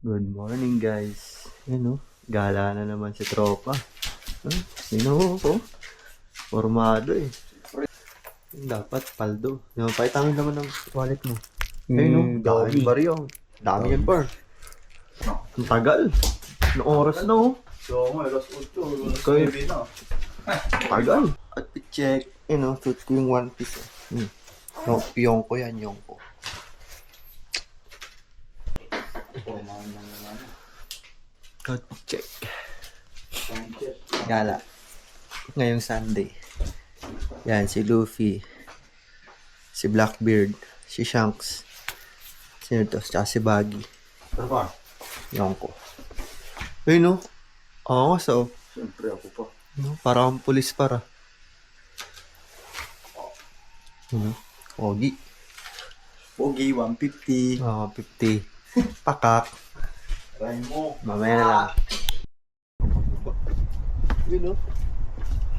Good morning guys. Yun gala na naman si tropa. Sino ko? Formado eh. Dapat paldo. Paitangin naman ng wallet mo. Ayun dami baryo. Dami yan par. Ang tagal. Anong oras na So, alas 8, alas Okay. 9 na. Tagal. At check. Suit ko yung one piece. Yung ko yan, yung ko. At check. Gala. Ngayong Sunday. Yan, si Luffy. Si Blackbeard. Si Shanks. Sino to? Tsaka si Baggy. Ano ba? Yung ko. Ayun Oo nga, so. Siyempre ako pa. Para akong pulis para. Pogi. Pogi, 150. 50. Pakak. Try mo. Mamaya na lang.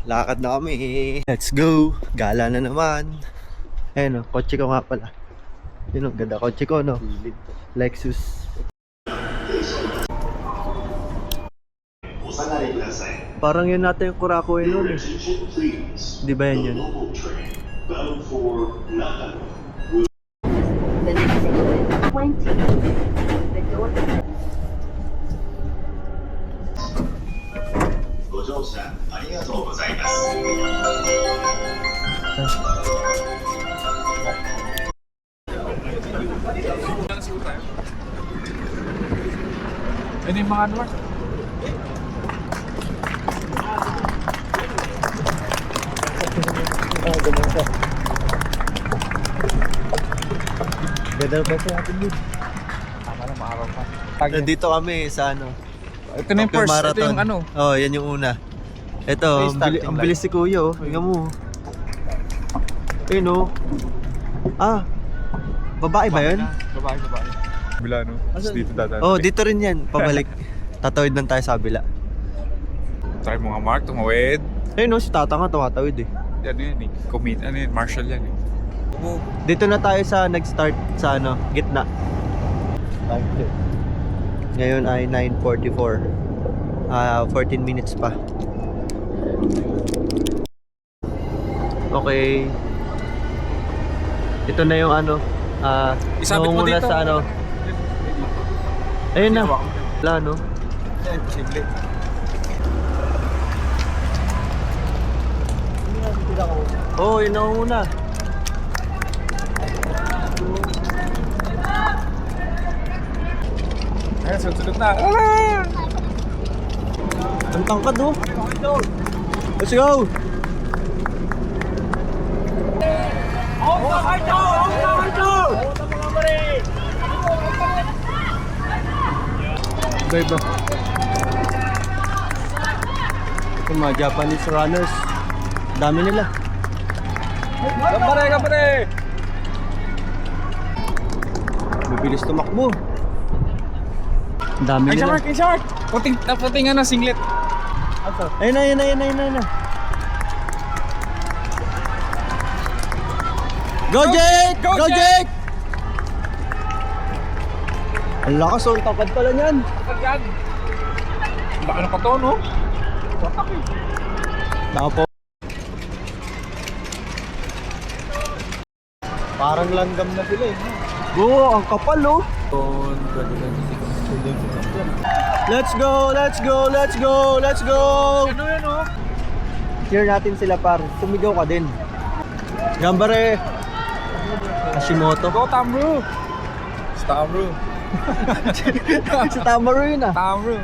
Lakad na kami. Let's go. Gala na naman. Ayun kotse ko nga pala. Ganda kotse ko Lexus. Parang yun natin yung Kurako nun eh. Di ba yan yun? The next exit, 20. The door. ご乗車ありがとうございます。 Ini yung mga ano Mark? Ganda ba sa atin yun? Tama na, maaraw pa. Nandito kami sa Ito na yung Tokyo first, Marathon. ito yung ano. Yan yung una. Ito, May starting ang line. bilis si Kuya Tingnan mo. Ayun babae ba yun? Babae. Bila no? Tapos dito dadaan. Dito rin yan. Pabalik. Tatawid lang tayo sa kabila. Try mo nga Mark, tumawid. Ayun si Tata nga tumatawid eh. Ano yan eh, ano yun, Marshall yan eh. Dito na tayo sa nag-start sa gitna. Ngayon ay 9:44. 14 minutes pa. Okay. Ito na yung Isabit mo nangunguna dito. sa Ayun na. Hawak mo. Wala Yan, posible. Yun nangunguna. Ayan, sunod na. Ang tangkad Let's go! Iba. Yung mga Japanese runners, dami nila. Kapare! Bibilis tumakbo. Dami Ay, nila. Shark! Puting ano, singlet. Ayun na. Go Jake! Go, Go Jake! Jake! Ang lakas ang tapad pala niyan. Kapag yan. Baka na pa to, no? Watak eh. Tapo. Parang langgam na sila ang kapal Let's go! Ano yan, no? Cheer natin sila par. Sumigaw ka din. Gambare! Hashimoto. Go, Tamru! Tamru. Si Tamaru yun Tamru.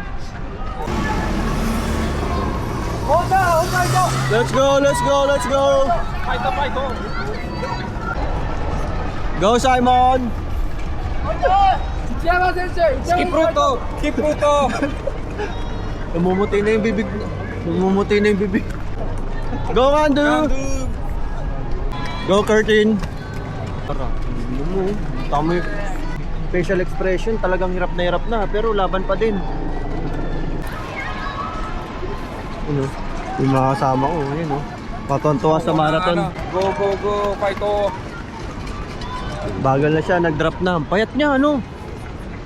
Let's go! Fight, oh. Go Simon! Skip Ruto! Namumuti na yung bibig. Go Andu! Go Curtin! Tama yung facial expression, talagang hirap na pero laban pa din. Yung mga kasama ko, patontuwa sa marathon. Go, fight, oh. Bagal na siya, nag-drop na. Ang payat niya,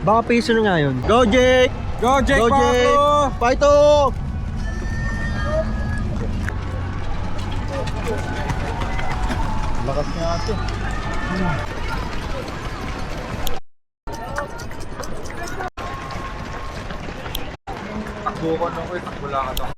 Baka piso na nga yun. Go, Jake! Go, Jake! Go, Jake! Paito! Lakas niya ate. Takbo ko nung takbo lang ito.